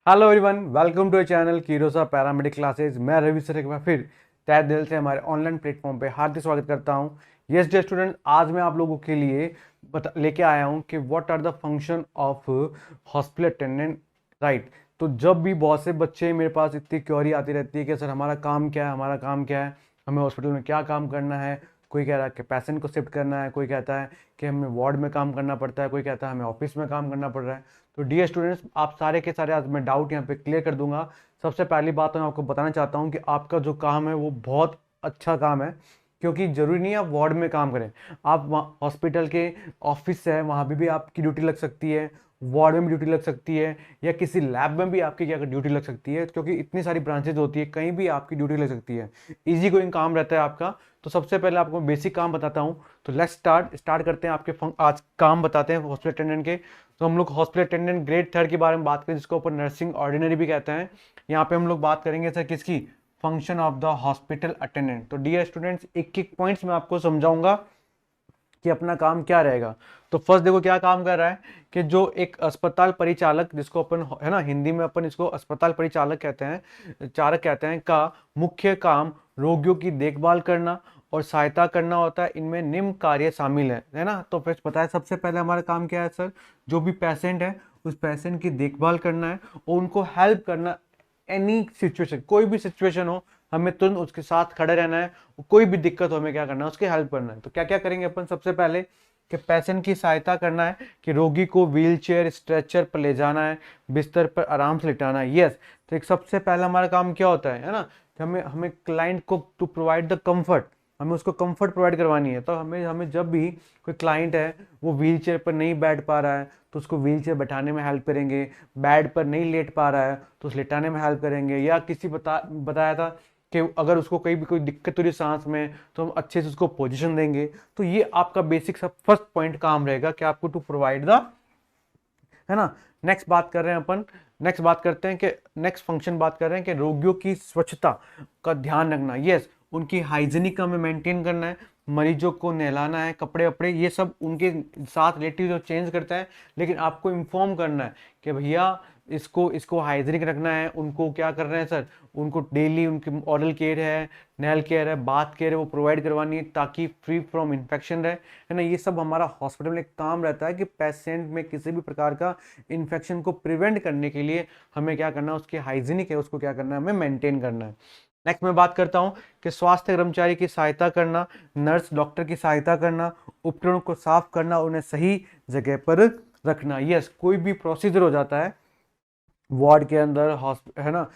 Hello everyone, welcome to channel कीरोसा paramedic classes. मैं Ravi sir एक बार फिर तहे दिल से हमारे ऑनलाइन प्लेटफॉर्म पे हार्दिक स्वागत करता हूं। यस डियर स्टूडेंट, आज मैं आप लोगों के लिए लेके आया हूं कि what are the function of hospital attendant. Right. तो जब भी बहुत से बच्चे मेरे पास इतनी क्वेरी आती रहती है कि सर हमारा काम क्या है, हमारा काम क्या है, हमें हॉस्पिटल में क्या काम करना है। कोई कह रहा है कि पेशेंट को शिफ्ट करना है, कोई कहता है कि हमें वार्ड में काम करना पड़ता है, कोई कहता है हमें ऑफिस में काम करना पड़ रहा है। तो डियर स्टूडेंट्स, आप सारे के सारे आज मैं डाउट यहाँ पे क्लियर कर दूंगा। सबसे पहली बात तो मैं आपको बताना चाहता हूँ कि आपका जो काम है वो बहुत अच्छा काम है, क्योंकि जरूरी नहीं है आप वार्ड में काम करें। आप हॉस्पिटल के ऑफिस है, वहाँ भी आपकी ड्यूटी लग सकती है, वार्ड में भी ड्यूटी लग सकती है, या किसी लैब में भी आपकी क्या ड्यूटी लग सकती है, क्योंकि इतनी सारी ब्रांचेज होती है, कहीं भी आपकी ड्यूटी लग सकती है। इजी गोइंग काम रहता है आपका। तो सबसे पहले आपको बेसिक काम बताता हूँ। तो लेट्स स्टार्ट करते हैं आपके आज काम बताते हैं हॉस्पिटल अटेंडेंट के। तो हम लोग हॉस्पिटल अटेंडेंट ग्रेड 3 के बारे में बात करें, जिसको ऊपर नर्सिंग ऑर्डिनरी भी कहते हैं। यहाँ पे हम लोग बात करेंगे सर किसकी, function of the hospital attendant. तो डियर स्टूडेंट्स, एक एक पॉइंट्स में आपको समझाऊंगा कि अपना काम क्या रहेगा। तो फर्स्ट देखो क्या काम कर रहा है कि जो एक अस्पताल परिचालक, जिसको अपन है ना हिंदी में अपन इसको अस्पताल परिचालक कहते हैं, चालक कहते हैं, का मुख्य काम रोगियों की देखभाल करना और सहायता करना होता है। इनमें निम्न कार्य शामिल है ना। तो फिर पता है सबसे पहले हमारा काम क्या है सर, जो भी पेशेंट है उस पेशेंट की देखभाल करना है और उनको हेल्प करना। एनी सिचुएशन, कोई भी सिचुएशन हो, हमें तुरंत उसके साथ खड़े रहना है। कोई भी दिक्कत हो हमें क्या करना है, उसकी हेल्प करना है। तो क्या क्या करेंगे अपन, सबसे पहले कि पेशेंट की सहायता करना है, कि रोगी को व्हील चेयर स्ट्रेचर पर ले जाना है, बिस्तर पर आराम से लिटाना है। यस। तो एक सबसे पहला हमारा काम क्या होता है ना, कि हमें हमें क्लाइंट को टू प्रोवाइड द कंफर्ट, हमें उसको कंफर्ट प्रोवाइड करवानी है। तो हमें हमें जब भी कोई क्लाइंट है वो व्हील चेयर पर नहीं बैठ पा रहा है तो उसको व्हील चेयर बैठाने में हेल्प करेंगे। बेड पर नहीं लेट पा रहा है तो उस लेटाने में हेल्प करेंगे। या किसी बताया था कि अगर उसको कहीं भी कोई दिक्कत हो रही सांस में तो हम अच्छे से उसको पोजीशन देंगे। तो ये आपका बेसिक सब फर्स्ट पॉइंट काम रहेगा कि आपको टू प्रोवाइड द, है ना। नेक्स्ट बात कर रहे हैं अपन, नेक्स्ट बात करते हैं कि नेक्स्ट फंक्शन बात कर रहे हैं कि रोगियों की स्वच्छता का ध्यान रखना। यस, उनकी हाइजीनिक का हमें मेंटेन करना है, मरीजों को नहलाना है, कपड़े वपड़े ये सब उनके साथ रिलेटिव जो चेंज करता है, लेकिन आपको इन्फॉर्म करना है कि भैया इसको इसको हाइजीनिक रखना है। उनको क्या कर रहे हैं सर, उनको डेली उनकी ओरल केयर है, नेल केयर है, बाथ केयर है, वो प्रोवाइड करवानी है ताकि फ्री फ्रॉम इन्फेक्शन रहे, है ना। ये सब हमारा हॉस्पिटल में एक काम रहता है कि पेशेंट में किसी भी प्रकार का इन्फेक्शन को प्रिवेंट करने के लिए हमें क्या करना है, उसकी हाइजीनिक है उसको क्या करना है, हमें मेंटेन करना है। नेक्स्ट मैं बात करता हूं कि स्वास्थ्य कर्मचारी की सहायता करना, नर्स डॉक्टर की सहायता करना, उपकरणों को साफ करना, उन्हें सही जगह पर रखना। यस, कोई भी प्रोसीजर हो जाता है वार्ड के अंदर, है ना,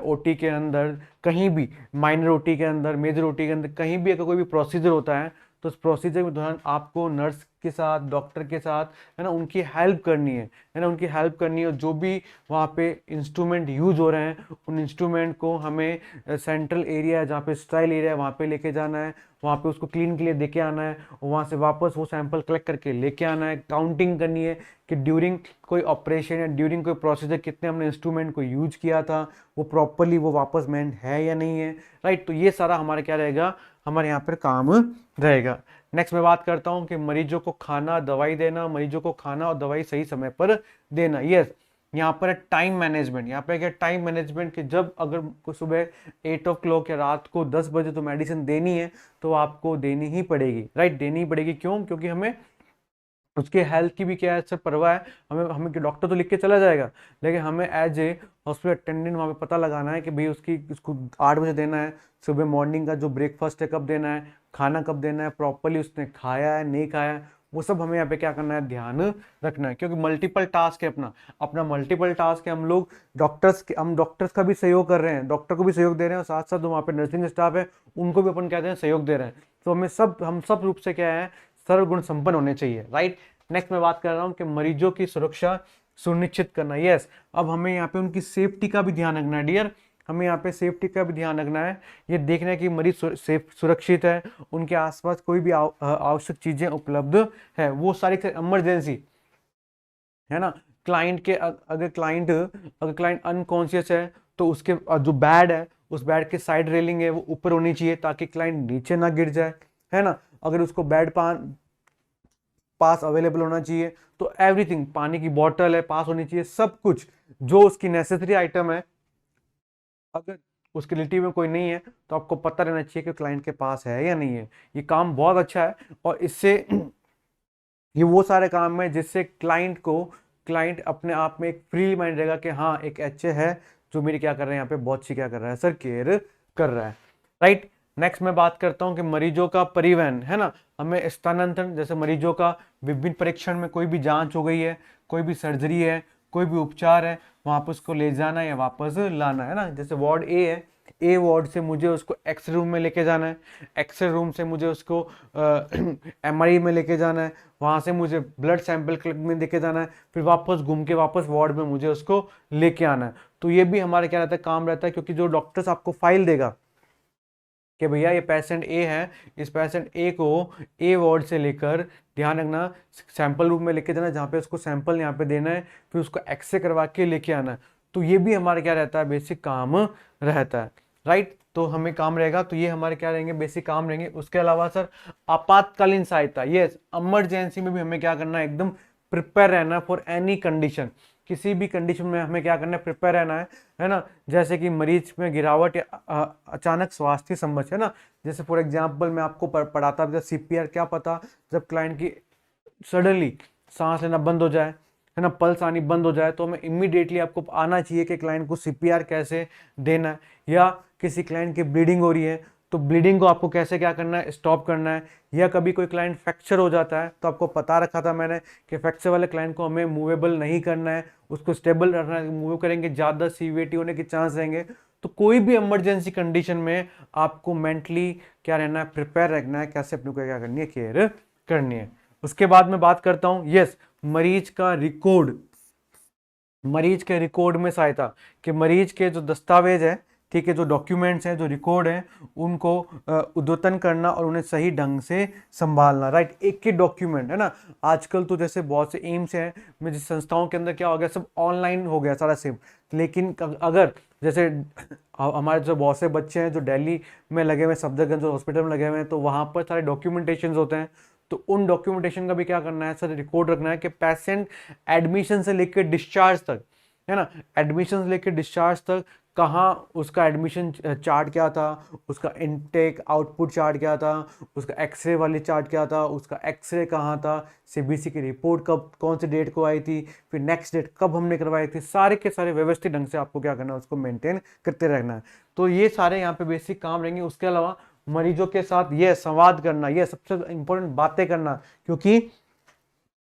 ओटी के अंदर, कहीं भी माइनर ओटी के अंदर, मेजर ओटी के अंदर, कहीं भी अगर कोई भी प्रोसीजर होता है तो उस प्रोसीजर के दौरान आपको नर्स के साथ, डॉक्टर के साथ, है ना, उनकी हेल्प करनी है ना, उनकी हेल्प करनी है। और जो भी वहाँ पे इंस्ट्रूमेंट यूज हो रहे हैं उन इंस्ट्रूमेंट को हमें सेंट्रल एरिया जहाँ पे स्टाइल एरिया है वहाँ पे लेके जाना है, वहाँ पे उसको क्लीन के लिए देके आना है, और वहाँ से वापस वो सैंपल कलेक्ट करके लेके आना है। काउंटिंग करनी है कि ड्यूरिंग कोई ऑपरेशन या ड्यूरिंग कोई प्रोसीजर कितने हमने इंस्ट्रूमेंट को यूज किया था, वो प्रॉपरली वो वापस मेंट है या नहीं है। राइट। तो ये सारा हमारे क्या रहेगा, हमारे यहाँ पर काम रहेगा। नेक्स्ट मैं बात करता हूँ कि मरीजों को खाना दवाई देना, मरीजों को खाना और दवाई सही समय पर देना। यस, यहाँ पर है टाइम मैनेजमेंट। यहाँ पे क्या टाइम मैनेजमेंट कि जब अगर को सुबह 8 o'clock या रात को 10 बजे तो मेडिसिन देनी है तो आपको देनी ही पड़ेगी। राइट, देनी ही पड़ेगी। क्यों? क्योंकि हमें उसके हेल्थ की भी क्या है सर परवाह है। हमें हमें डॉक्टर तो लिख के चला जाएगा, लेकिन हमें एज ए हॉस्पिटल अटेंडेंट वहाँ पे पता लगाना है कि भाई उसकी उसको 8 बजे देना है, सुबह मॉर्निंग का जो ब्रेकफास्ट है कब देना है, खाना कब देना है, प्रॉपरली उसने खाया है नहीं खाया है, वो सब हमें यहाँ पे क्या करना है, ध्यान रखना है। क्योंकि मल्टीपल टास्क है, अपना अपना मल्टीपल टास्क है। हम लोग हम डॉक्टर्स का भी सहयोग कर रहे हैं, डॉक्टर को भी सहयोग दे रहे हैं, और साथ साथ वहाँ पे नर्सिंग स्टाफ है उनको भी अपन कहते हैं सहयोग दे रहे हैं। तो हम सब रूप से क्या है, सर्वगुण संपन्न होने चाहिए। राइट। नेक्स्ट मैं बात कर रहा हूँ कि मरीजों की सुरक्षा सुनिश्चित करना। यस, अब हमें यहाँ पे उनकी सेफ्टी का भी ध्यान रखना है डियर, हमें यहाँ पे सेफ्टी का भी ध्यान रखना है। ये देखना है कि मरीज सुरक्षित है, उनके आसपास कोई भी आवश्यक चीजें उपलब्ध है, वो सारी इमरजेंसी, है ना। अगर क्लाइंट अनकॉन्शियस है तो उसके जो बेड है उस बेड के साइड रेलिंग है वो ऊपर होनी चाहिए ताकि क्लाइंट नीचे ना गिर जाए, है ना। अगर उसको बेड पान पास अवेलेबल होना चाहिए। तो एवरीथिंग, पानी की बॉटल है पास होनी चाहिए, सब कुछ जो उसकी नेसेसरी आइटम है, अगर उसके रिलेटिव में कोई नहीं है तो आपको पता रहना चाहिए कि क्लाइंट के पास है या नहीं है। ये काम बहुत अच्छा है और इससे ये वो सारे काम है जिससे क्लाइंट अपने आप में एक फ्री माइंड रहेगा कि हाँ एक एचए है जो मेरी क्या कर रहे हैं, यहाँ पे बहुत सी क्या कर रहा है सर, केयर कर रहा है, राइट। नेक्स्ट मैं बात करता हूँ कि मरीजों का परिवहन, है ना, हमें स्थानांतरण, जैसे मरीजों का विभिन्न परीक्षण में कोई भी जांच हो गई है, कोई भी सर्जरी है, कोई भी उपचार है, वहां पर उसको ले जाना या वापस लाना, है ना। जैसे वार्ड ए है, ए वार्ड से मुझे उसको एक्सरे रूम में लेके जाना है, एक्सरे रूम से मुझे उसको एमआरआई में लेके जाना है, वहां से मुझे ब्लड सैंपल क्लिनिक में लेके जाना है, फिर वापस घूम के वापस वार्ड में मुझे उसको लेके आना है। तो ये भी हमारे क्या रहता है, काम रहता है, क्योंकि जो डॉक्टर्स आपको फाइल देगा कि भैया ये पेशेंट ए है, इस पेशेंट ए को ए वार्ड से लेकर, ध्यान रखना, सैंपल रूम में लेके जाना जहाँ पे उसको सैंपल यहाँ पे देना है, फिर उसको एक्सरे करवा के लेके आना है। तो ये भी हमारा क्या रहता है, बेसिक काम रहता है, राइट। तो हमें काम रहेगा, तो ये हमारे क्या रहेंगे, बेसिक काम रहेंगे। उसके अलावा सर आपातकालीन सहायता, यस, इमरजेंसी में भी हमें क्या करना है, एकदम प्रिपेयर रहना फॉर एनी कंडीशन। किसी भी कंडीशन में हमें क्या करना है, प्रिपेयर रहना है ना। जैसे कि मरीज में गिरावट या अचानक स्वास्थ्य समस्या, है ना, जैसे फॉर एग्जांपल मैं आपको पढ़ाता था सीपीआर, क्या पता जब क्लाइंट की सडनली सांस लेना बंद हो जाए, है ना, पल्स आनी बंद हो जाए, तो हमें इमीडिएटली आपको आना चाहिए कि क्लाइंट को सीपीआर कैसे देना है। या किसी क्लाइंट की ब्लीडिंग हो रही है तो ब्लीडिंग को आपको कैसे क्या करना है, स्टॉप करना है। या कभी कोई क्लाइंट फ्रैक्चर हो जाता है तो आपको पता रखा था मैंने कि फ्रैक्चर वाले क्लाइंट को हमें मूवेबल नहीं करना है, उसको स्टेबल रखना है, मूव करेंगे ज़्यादा सीवियरिटी होने के चांस रहेंगे। तो कोई भी इमरजेंसी कंडीशन में आपको मेंटली क्या रहना है, प्रिपेयर रखना है, कैसे अपने को क्या करनी है, केयर करनी है। उसके बाद में बात करता हूँ, यस, मरीज के रिकॉर्ड में सहायता, कि मरीज के जो दस्तावेज है, ठीक है, जो डॉक्यूमेंट्स हैं, जो रिकॉर्ड हैं, उनको उद्यतन करना और उन्हें सही ढंग से संभालना, राइट। एक एक डॉक्यूमेंट, है ना, आजकल तो जैसे बहुत से एम्स हैं में जिस संस्थाओं के अंदर क्या हो गया, सब ऑनलाइन हो गया सारा सिम। लेकिन अगर जैसे हमारे जो बहुत से बच्चे हैं जो दिल्ली में लगे हुए, सफदरजंग हॉस्पिटल में लगे हुए हैं, तो वहाँ पर सारे डॉक्यूमेंटेशन होते हैं। तो उन डॉक्यूमेंटेशन का भी क्या करना है सर, रिकॉर्ड रखना है कि पेशेंट एडमिशन से लेकर डिस्चार्ज तक, है ना, एडमिशन से लेकर डिस्चार्ज तक कहाँ उसका एडमिशन चार्ट क्या था, उसका इनटेक आउटपुट चार्ट क्या था, उसका एक्सरे वाली चार्ट क्या था, उसका एक्सरे कहाँ था, सीबीसी की रिपोर्ट कब कौन सी डेट को आई थी, फिर नेक्स्ट डेट कब हमने करवाई थी, सारे के सारे व्यवस्थित ढंग से आपको क्या करना है, उसको मेंटेन करते रहना है। तो ये सारे यहाँ पे बेसिक काम रहेंगे। उसके अलावा मरीजों के साथ ये संवाद करना, ये सबसे इंपॉर्टेंट, बातें करना, क्योंकि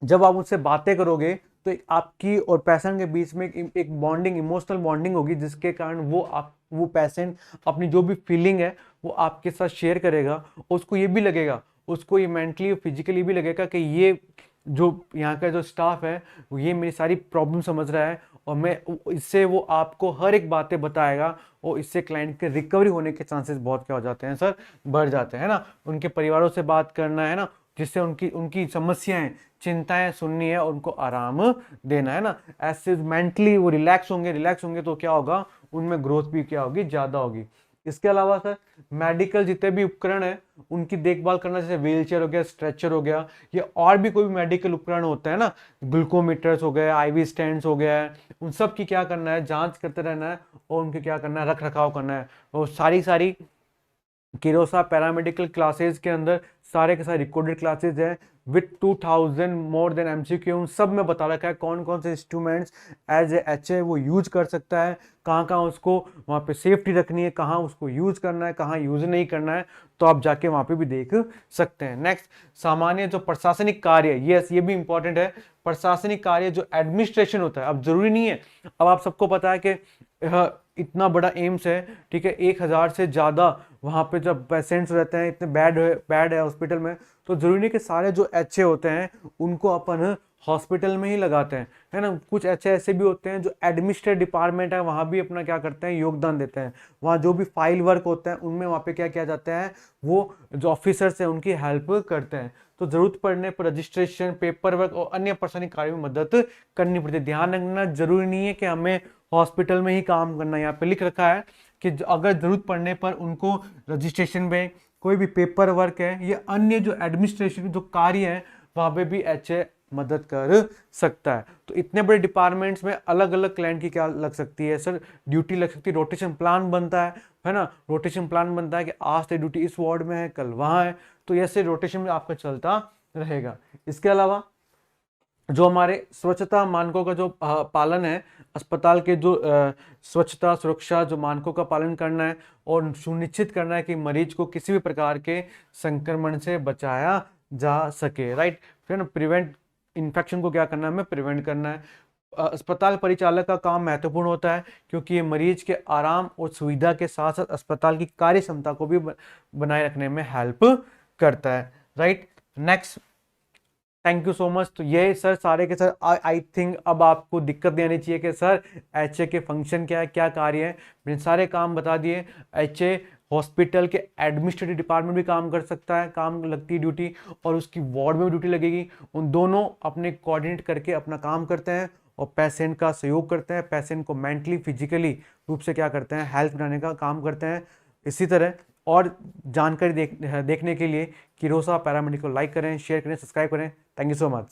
जब आप उनसे बातें करोगे तो आपकी और पेशेंट के बीच में एक बॉन्डिंग, इमोशनल बॉन्डिंग होगी, जिसके कारण वो पेशेंट अपनी जो भी फीलिंग है वो आपके साथ शेयर करेगा। और उसको ये भी लगेगा, उसको ये मेंटली और फिजिकली भी लगेगा कि ये जो यहाँ का जो स्टाफ है ये मेरी सारी प्रॉब्लम समझ रहा है, और मैं इससे वो आपको हर एक बातें बताएगा, और इससे क्लाइंट के रिकवरी होने के चांसेस बहुत क्या हो जाते हैं सर, बढ़ जाते हैं ना। उनके परिवारों से बात करना, है ना, जिससे उनकी उनकी समस्याएं, चिंताएं सुननी है और उनको आराम देना, है ना। ऐसे मेंटली वो रिलैक्स होंगे तो क्या होगा, उनमें ग्रोथ भी क्या होगी, ज्यादा होगी। इसके अलावा सर मेडिकल जितने भी उपकरण है उनकी देखभाल करना, जैसे व्हीलचेयर हो गया, स्ट्रेचर हो गया, या और भी कोई भी मेडिकल उपकरण होता है ना, ग्लूकोमीटर्स हो गए, आईवी स्टैंड्स हो गया है, उन सब की क्या करना है, जांच करते रहना है और उनके क्या करना है, रख रखाव करना है। और सारी किरोसा पैरामेडिकल क्लासेस के अंदर सारे के सारे रिकॉर्डेड क्लासेस हैं विथ 2000 मोर देन एमसीक्यू। उन सब में बता रखा है कौन कौन से इंस्ट्रूमेंट्स एज ए एचए वो यूज कर सकता है, कहाँ कहाँ उसको वहाँ पे सेफ्टी रखनी है, कहाँ उसको यूज करना है, कहाँ यूज नहीं करना है, तो आप जाके वहाँ पे भी देख सकते हैं। नेक्स्ट, सामान्य जो प्रशासनिक कार्य, यस ये भी इंपॉर्टेंट है। प्रशासनिक कार्य जो एडमिनिस्ट्रेशन होता है, अब जरूरी नहीं है, अब आप सबको पता है कि इतना बड़ा एम्स है, ठीक है, 1000 से ज़्यादा वहाँ पे जब पेशेंट्स रहते हैं, इतने बैड है हॉस्पिटल में, तो जरूरी नहीं कि सारे जो एचए होते हैं उनको अपन हॉस्पिटल में ही लगाते हैं, है ना। कुछ एचए ऐसे भी होते हैं जो एडमिनिस्ट्रेटिव डिपार्टमेंट है वहाँ भी अपना क्या करते हैं, योगदान देते हैं। वहाँ जो भी फाइल वर्क होता है उनमें वहाँ पे क्या किया जाता है, वो जो ऑफिसर्स हैं उनकी हेल्प करते हैं। तो जरूरत पड़ने पर रजिस्ट्रेशन, पेपर वर्क और अन्य प्रशासनिक कार्यों में मदद करनी पड़ती है। ध्यान रखना, जरूरी नहीं है कि हमें हॉस्पिटल में ही काम करना है। यहाँ पे लिख रखा है कि अगर जरूरत पड़ने पर उनको रजिस्ट्रेशन में, कोई भी पेपर वर्क है या अन्य जो एडमिनिस्ट्रेशन जो कार्य है वहाँ पे भी HA मदद कर सकता है। तो इतने बड़े डिपार्टमेंट्स में अलग अलग क्लाइंट की क्या लग सकती है सर, ड्यूटी लग सकती है, रोटेशन प्लान बनता है ना, रोटेशन प्लान बनता है कि आज से ड्यूटी इस वार्ड में है, कल वहाँ है, तो ऐसे रोटेशन में आपका चलता रहेगा। इसके अलावा जो हमारे स्वच्छता मानकों का जो पालन है, अस्पताल के जो स्वच्छता सुरक्षा जो मानकों का पालन करना है और सुनिश्चित करना है कि मरीज को किसी भी प्रकार के संक्रमण से बचाया जा सके, राइट। फिर प्रिवेंट इन्फेक्शन को क्या करना है, हमें प्रिवेंट करना है। अस्पताल परिचालक का काम महत्वपूर्ण होता है क्योंकि ये मरीज के आराम और सुविधा के साथ साथ अस्पताल की कार्य क्षमता को भी बनाए रखने में हेल्प करता है, right. Next, thank you so much. तो ये सर सारे के सर आई थिंक अब आपको दिक्कत नहीं आनी चाहिए कि सर HA के फंक्शन क्या है, क्या कार्य है, मैंने सारे काम बता दिए। HA हॉस्पिटल के एडमिनिस्ट्रेटिव डिपार्टमेंट भी काम कर सकता है, काम लगती है ड्यूटी, और उसकी वार्ड में भी ड्यूटी लगेगी। उन दोनों अपने कोऑर्डिनेट करके अपना काम करते हैं और पेशेंट का सहयोग करते हैं, पेशेंट को मेंटली फिजिकली रूप से क्या करते हैं, हेल्थ बनाने का काम करते हैं। इसी तरह और जानकारी देखने के लिए कीरोसा पैरामेडिक को लाइक करें, शेयर करें, सब्सक्राइब करें। Thank you so much.